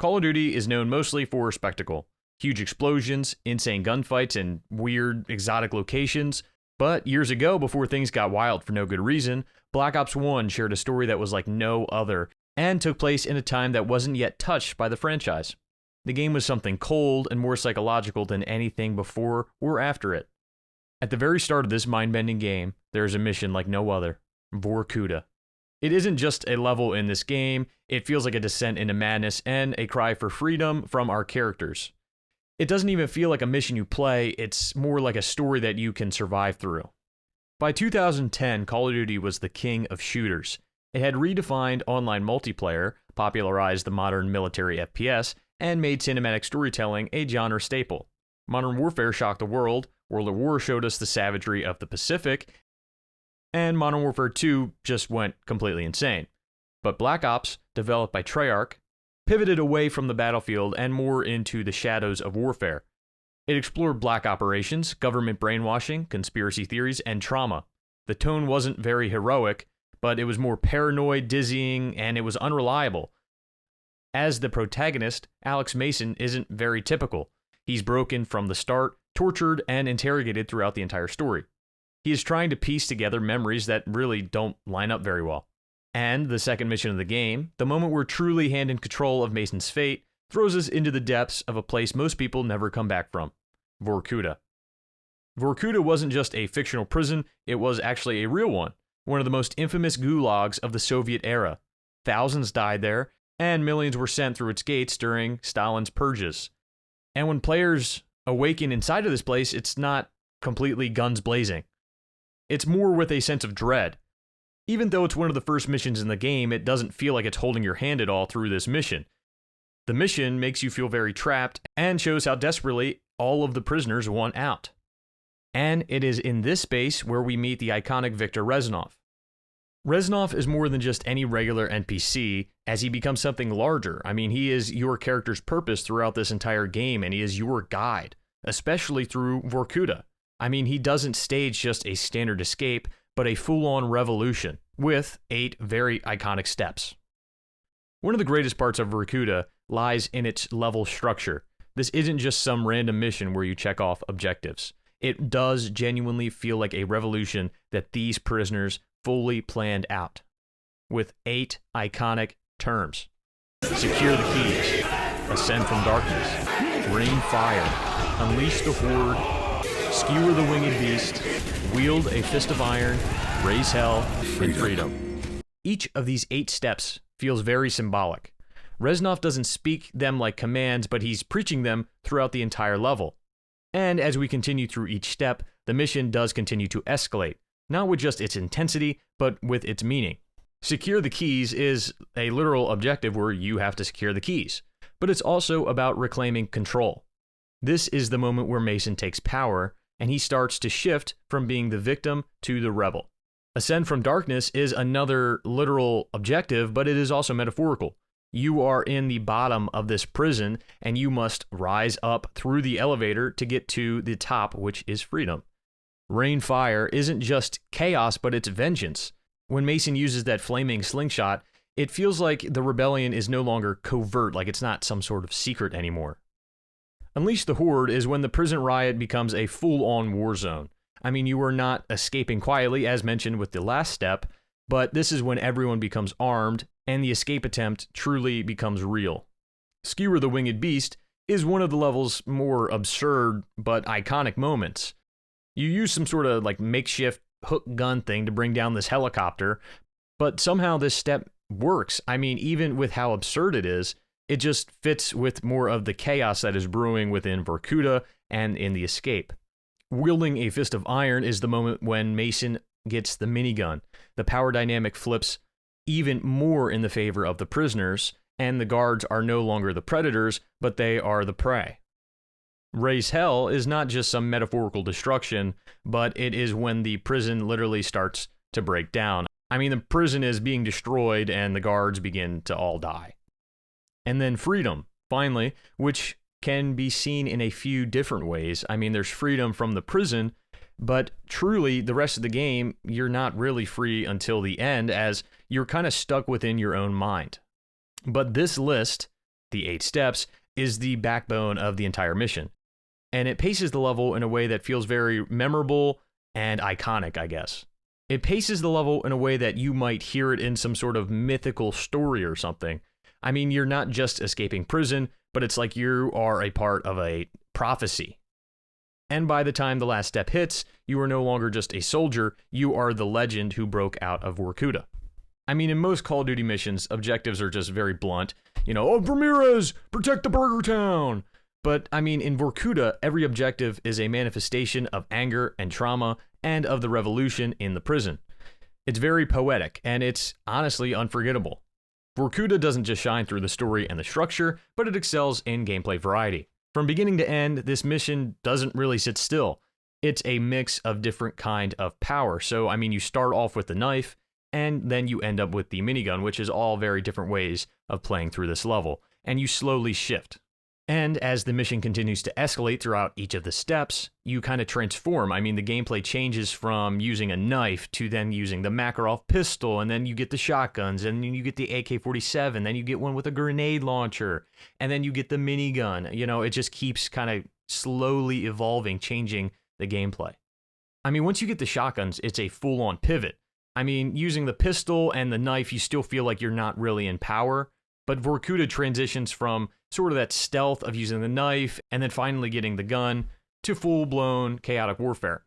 Call of Duty is known mostly for spectacle. Huge explosions, insane gunfights, and weird, exotic locations. But years ago, before things got wild for no good reason, Black Ops 1 shared a story that was like no other, and took place in a time that wasn't yet touched by the franchise. The game was something cold and more psychological than anything before or after it. At the very start of this mind-bending game, there is a mission like no other, Vorkuta. It isn't just a level in this game, it feels like a descent into madness and a cry for freedom from our characters. It doesn't even feel like a mission you play, it's more like a story that you can survive through. By 2010, Call of Duty was the king of shooters. It had redefined online multiplayer, popularized the modern military FPS, and made cinematic storytelling a genre staple. Modern Warfare shocked the world, World at War showed us the savagery of the Pacific, and Modern Warfare 2 just went completely insane. But Black Ops, developed by Treyarch, pivoted away from the battlefield and more into the shadows of warfare. It explored black operations, government brainwashing, conspiracy theories, and trauma. The tone wasn't very heroic, but it was more paranoid, dizzying, and it was unreliable. As the protagonist, Alex Mason isn't very typical. He's broken from the start, tortured, and interrogated throughout the entire story. He is trying to piece together memories that really don't line up very well. And the second mission of the game, the moment we're truly hand in control of Mason's fate, throws us into the depths of a place most people never come back from, Vorkuta. Vorkuta wasn't just a fictional prison, it was actually a real one of the most infamous gulags of the Soviet era. Thousands died there, and millions were sent through its gates during Stalin's purges. And when players awaken inside of this place, it's not completely guns blazing. It's more with a sense of dread. Even though it's one of the first missions in the game, it doesn't feel like it's holding your hand at all through this mission. The mission makes you feel very trapped and shows how desperately all of the prisoners want out. And it is in this space where we meet the iconic Viktor Reznov. Reznov is more than just any regular NPC, as he becomes something larger. I mean, he is your character's purpose throughout this entire game, and he is your guide, especially through Vorkuta. I mean, he doesn't stage just a standard escape, but a full-on revolution, with 8 very iconic steps. One of the greatest parts of Vorkuta lies in its level structure. This isn't just some random mission where you check off objectives. It does genuinely feel like a revolution that these prisoners fully planned out, with 8 iconic terms. Secure the keys, ascend from darkness, rain fire, unleash the horde, skewer the winged beast, wield a fist of iron, raise hell, and freedom. Each of these 8 steps feels very symbolic. Reznov doesn't speak them like commands, but he's preaching them throughout the entire level. And as we continue through each step, the mission does continue to escalate, not with just its intensity, but with its meaning. Secure the keys is a literal objective where you have to secure the keys, but it's also about reclaiming control. This is the moment where Mason takes power, and he starts to shift from being the victim to the rebel. Ascend from darkness is another literal objective, but it is also metaphorical. You are in the bottom of this prison, and you must rise up through the elevator to get to the top, which is freedom. Rain fire isn't just chaos, but it's vengeance. When Mason uses that flaming slingshot, it feels like the rebellion is no longer covert, like it's not some sort of secret anymore. Unleash the Horde is when the prison riot becomes a full-on war zone. I mean, you are not escaping quietly, as mentioned with the last step, but this is when everyone becomes armed, and the escape attempt truly becomes real. Skewer the Winged Beast is one of the level's more absurd but iconic moments. You use some sort of like makeshift hook gun thing to bring down this helicopter, but somehow this step works. I mean, even with how absurd it is, it just fits with more of the chaos that is brewing within Vorkuta and in the escape. Wielding a fist of iron is the moment when Mason gets the minigun. The power dynamic flips even more in the favor of the prisoners, and the guards are no longer the predators, but they are the prey. Raise hell is not just some metaphorical destruction, but it is when the prison literally starts to break down. I mean, the prison is being destroyed and the guards begin to all die. And then freedom, finally, which can be seen in a few different ways. I mean, there's freedom from the prison, but truly the rest of the game, you're not really free until the end, as you're kind of stuck within your own mind. But this list the 8 steps, is the backbone of the entire mission. And it paces the level in a way that feels very memorable and iconic, I guess. It paces the level in a way that you might hear it in some sort of mythical story or something. I mean, you're not just escaping prison, but it's like you are a part of a prophecy. And by the time the last step hits, you are no longer just a soldier, you are the legend who broke out of Vorkuta. I mean, in most Call of Duty missions, objectives are just very blunt. Oh, Ramirez, protect the Burger Town! But, I mean, in Vorkuta, every objective is a manifestation of anger and trauma and of the revolution in the prison. It's very poetic, and it's honestly unforgettable. Vorkuta doesn't just shine through the story and the structure, but it excels in gameplay variety. From beginning to end, this mission doesn't really sit still. It's a mix of different kind of power. So, I mean, you start off with the knife, and then you end up with the minigun, which is all very different ways of playing through this level, and you slowly shift. And as the mission continues to escalate throughout each of the steps, you kind of transform. I mean, the gameplay changes from using a knife to then using the Makarov pistol, and then you get the shotguns, and then you get the AK-47, then you get one with a grenade launcher, and then you get the minigun. It just keeps kind of slowly evolving, changing the gameplay. I mean, once you get the shotguns, it's a full-on pivot. I mean, using the pistol and the knife, you still feel like you're not really in power, but Vorkuta transitions from sort of that stealth of using the knife and then finally getting the gun to full-blown chaotic warfare.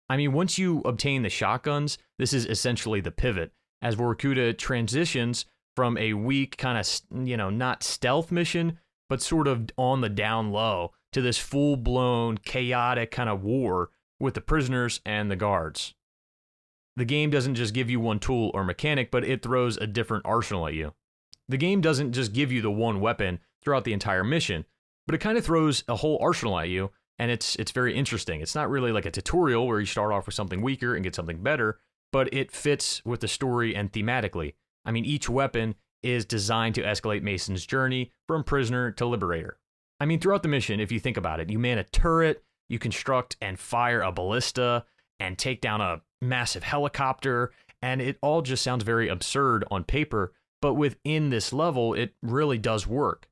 I mean, once you obtain the shotguns, this is essentially the pivot, as Vorkuta transitions from a weak kind of, not stealth mission, but sort of on the down low to this full-blown chaotic kind of war with the prisoners and the guards. The game doesn't just give you one tool or mechanic, but it throws a different arsenal at you. The game doesn't just give you the one weapon throughout the entire mission, but it kind of throws a whole arsenal at you, and it's very interesting. It's not really like a tutorial where you start off with something weaker and get something better, but it fits with the story and thematically. I mean, each weapon is designed to escalate Mason's journey from prisoner to liberator. I mean, throughout the mission, if you think about it, you man a turret, you construct and fire a ballista, and take down a massive helicopter, and it all just sounds very absurd on paper, but within this level, it really does work.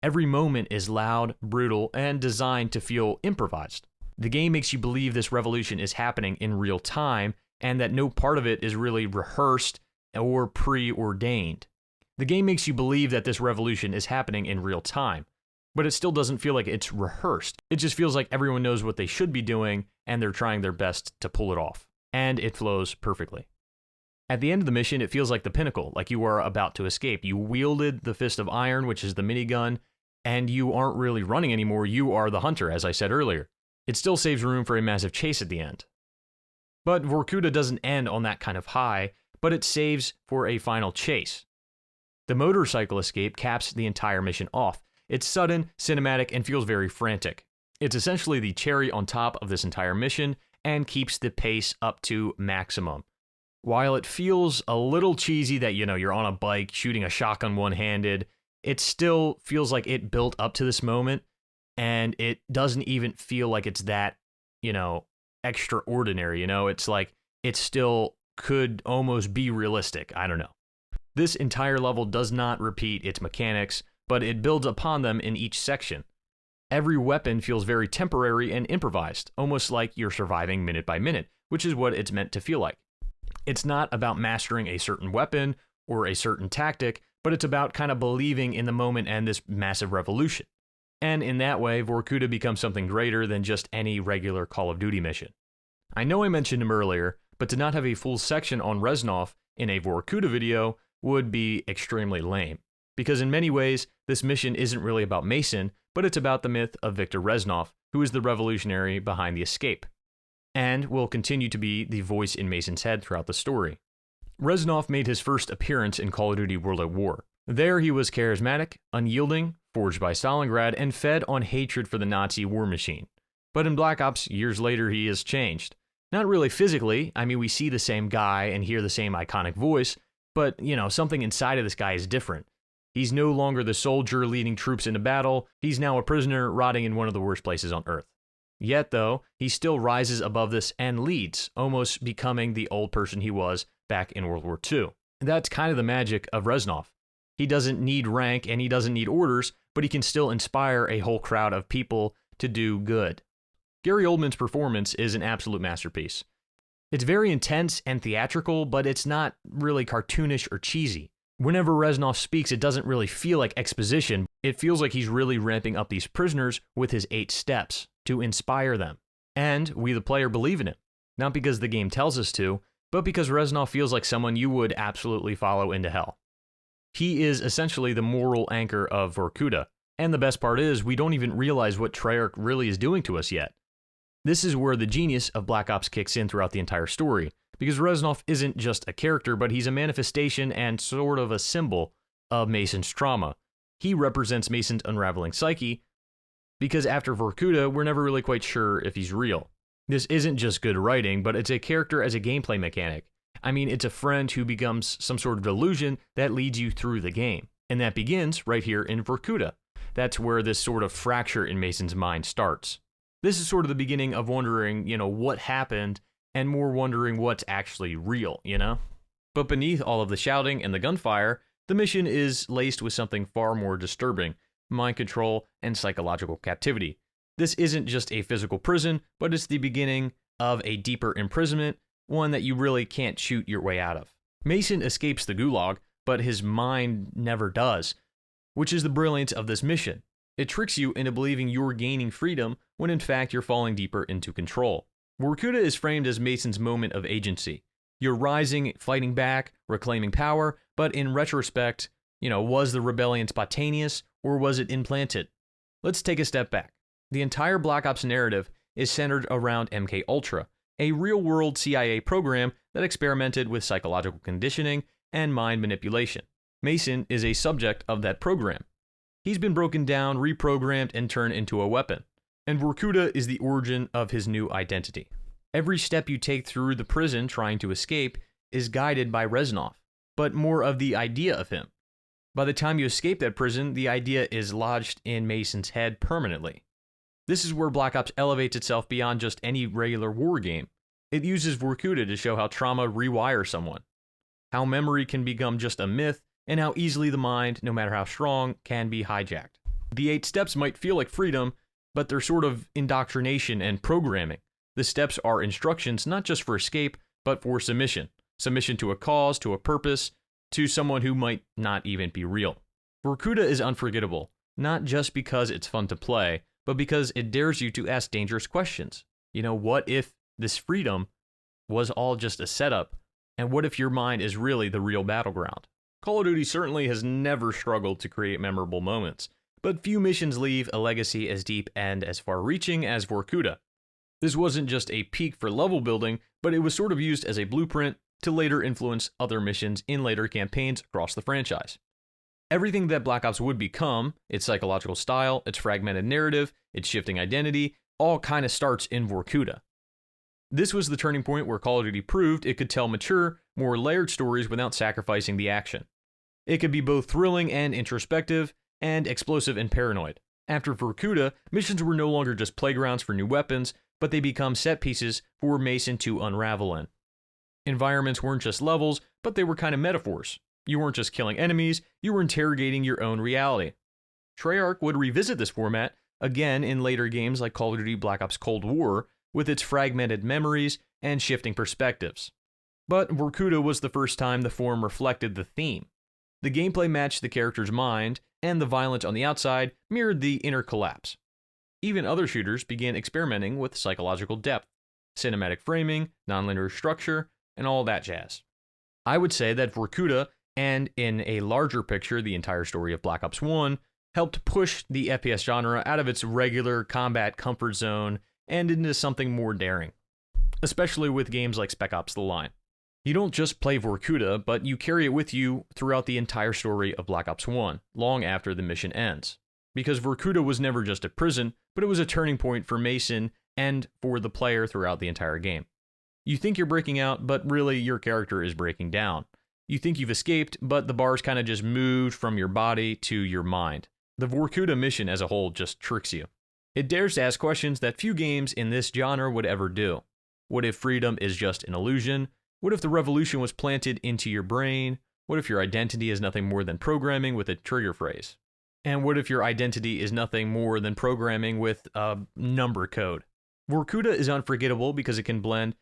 Every moment is loud, brutal, and designed to feel improvised. The game makes you believe this revolution is happening in real time, and that no part of it is really rehearsed or preordained. The game makes you believe that this revolution is happening in real time, but it still doesn't feel like it's rehearsed. It just feels like everyone knows what they should be doing, and they're trying their best to pull it off. And it flows perfectly. At the end of the mission, it feels like the pinnacle, like you are about to escape. You wielded the Fist of Iron, which is the minigun, and you aren't really running anymore. You are the hunter, as I said earlier. It still saves room for a massive chase at the end. But Vorkuta doesn't end on that kind of high, but it saves for a final chase. The motorcycle escape caps the entire mission off. It's sudden, cinematic, and feels very frantic. It's essentially the cherry on top of this entire mission and keeps the pace up to maximum. While it feels a little cheesy that, you're on a bike shooting a shotgun one-handed, it still feels like it built up to this moment, and it doesn't even feel like it's that, extraordinary, It's like it still could almost be realistic. I don't know. This entire level does not repeat its mechanics, but it builds upon them in each section. Every weapon feels very temporary and improvised, almost like you're surviving minute by minute, which is what it's meant to feel like. It's not about mastering a certain weapon or a certain tactic, but it's about kind of believing in the moment and this massive revolution. And in that way, Vorkuta becomes something greater than just any regular Call of Duty mission. I know I mentioned him earlier, but to not have a full section on Reznov in a Vorkuta video would be extremely lame. Because in many ways, this mission isn't really about Mason, but it's about the myth of Viktor Reznov, who is the revolutionary behind the escape, and will continue to be the voice in Mason's head throughout the story. Reznov made his first appearance in Call of Duty World at War. There he was charismatic, unyielding, forged by Stalingrad, and fed on hatred for the Nazi war machine. But in Black Ops, years later, he has changed. Not really physically, I mean, we see the same guy and hear the same iconic voice, but, something inside of this guy is different. He's no longer the soldier leading troops into battle, he's now a prisoner rotting in one of the worst places on Earth. Yet, though, he still rises above this and leads, almost becoming the old person he was back in World War II. That's kind of the magic of Reznov. He doesn't need rank and he doesn't need orders, but he can still inspire a whole crowd of people to do good. Gary Oldman's performance is an absolute masterpiece. It's very intense and theatrical, but it's not really cartoonish or cheesy. Whenever Reznov speaks, it doesn't really feel like exposition. It feels like he's really ramping up these prisoners with his 8 steps to inspire them. And we, the player, believe in him. Not because the game tells us to, but because Reznov feels like someone you would absolutely follow into hell. He is essentially the moral anchor of Vorkuta. And the best part is, we don't even realize what Treyarch really is doing to us yet. This is where the genius of Black Ops kicks in throughout the entire story, because Reznov isn't just a character, but he's a manifestation and sort of a symbol of Mason's trauma. He represents Mason's unraveling psyche, because after Vorkuta, we're never really quite sure if he's real. This isn't just good writing, but it's a character as a gameplay mechanic. I mean, it's a friend who becomes some sort of delusion that leads you through the game. And that begins right here in Vorkuta. That's where this sort of fracture in Mason's mind starts. This is sort of the beginning of wondering, what happened, and more wondering what's actually real, But beneath all of the shouting and the gunfire, the mission is laced with something far more disturbing: mind control and psychological captivity. This isn't just a physical prison, but it's the beginning of a deeper imprisonment, one that you really can't shoot your way out of. Mason escapes the Gulag, but his mind never does, which is the brilliance of this mission. It tricks you into believing you're gaining freedom when in fact you're falling deeper into control. Vorkuta is framed as Mason's moment of agency. You're rising, fighting back, reclaiming power, but in retrospect, was the rebellion spontaneous or was it implanted? Let's take a step back. The entire Black Ops narrative is centered around MKUltra, a real-world CIA program that experimented with psychological conditioning and mind manipulation. Mason is a subject of that program. He's been broken down, reprogrammed, and turned into a weapon. And Vorkuta is the origin of his new identity. Every step you take through the prison trying to escape is guided by Reznov, but more of the idea of him. By the time you escape that prison, the idea is lodged in Mason's head permanently. This is where Black Ops elevates itself beyond just any regular war game. It uses Vorkuta to show how trauma rewires someone, how memory can become just a myth, and how easily the mind, no matter how strong, can be hijacked. The 8 steps might feel like freedom, but they're sort of indoctrination and programming. The steps are instructions not just for escape, but for submission. Submission to a cause, to a purpose, to someone who might not even be real. Vorkuta is unforgettable, not just because it's fun to play, but because it dares you to ask dangerous questions. What if this freedom was all just a setup? And what if your mind is really the real battleground? Call of Duty certainly has never struggled to create memorable moments, but few missions leave a legacy as deep and as far-reaching as Vorkuta. This wasn't just a peak for level building, but it was sort of used as a blueprint to later influence other missions in later campaigns across the franchise. Everything that Black Ops would become, its psychological style, its fragmented narrative, its shifting identity, all kind of starts in Vorkuta. This was the turning point where Call of Duty proved it could tell mature, more layered stories without sacrificing the action. It could be both thrilling and introspective, and explosive and paranoid. After Vorkuta, missions were no longer just playgrounds for new weapons, but they become set pieces for Mason to unravel in. Environments weren't just levels, but they were kind of metaphors. You weren't just killing enemies, you were interrogating your own reality. Treyarch would revisit this format again in later games like Call of Duty Black Ops Cold War, with its fragmented memories and shifting perspectives. But Vorkuta was the first time the form reflected the theme. The gameplay matched the character's mind, and the violence on the outside mirrored the inner collapse. Even other shooters began experimenting with psychological depth, cinematic framing, nonlinear structure, and all that jazz. I would say that Vorkuta, and in a larger picture, the entire story of Black Ops 1, helped push the FPS genre out of its regular combat comfort zone and into something more daring, especially with games like Spec Ops: The Line. You don't just play Vorkuta, but you carry it with you throughout the entire story of Black Ops 1, long after the mission ends. Because Vorkuta was never just a prison, but it was a turning point for Mason and for the player throughout the entire game. You think you're breaking out, but really your character is breaking down. You think you've escaped, but the bars kind of just moved from your body to your mind. The Vorkuta mission as a whole just tricks you. It dares to ask questions that few games in this genre would ever do. What if freedom is just an illusion? What if the revolution was planted into your brain? What if your identity is nothing more than programming with a trigger phrase? And what if your identity is nothing more than programming with number code? Vorkuta is unforgettable because it can blend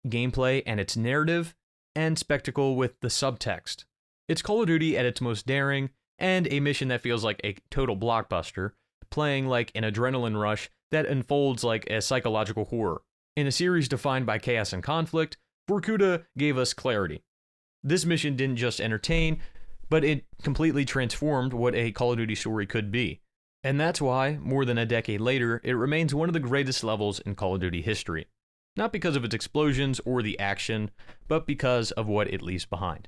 gameplay and its narrative, and spectacle with the subtext. It's Call of Duty at its most daring, and a mission that feels like a total blockbuster, playing like an adrenaline rush that unfolds like a psychological horror. In a series defined by chaos and conflict, Vorkuta gave us clarity. This mission didn't just entertain, but it completely transformed what a Call of Duty story could be. And that's why, more than a decade later, it remains one of the greatest levels in Call of Duty history. Not because of its explosions or the action, but because of what it leaves behind.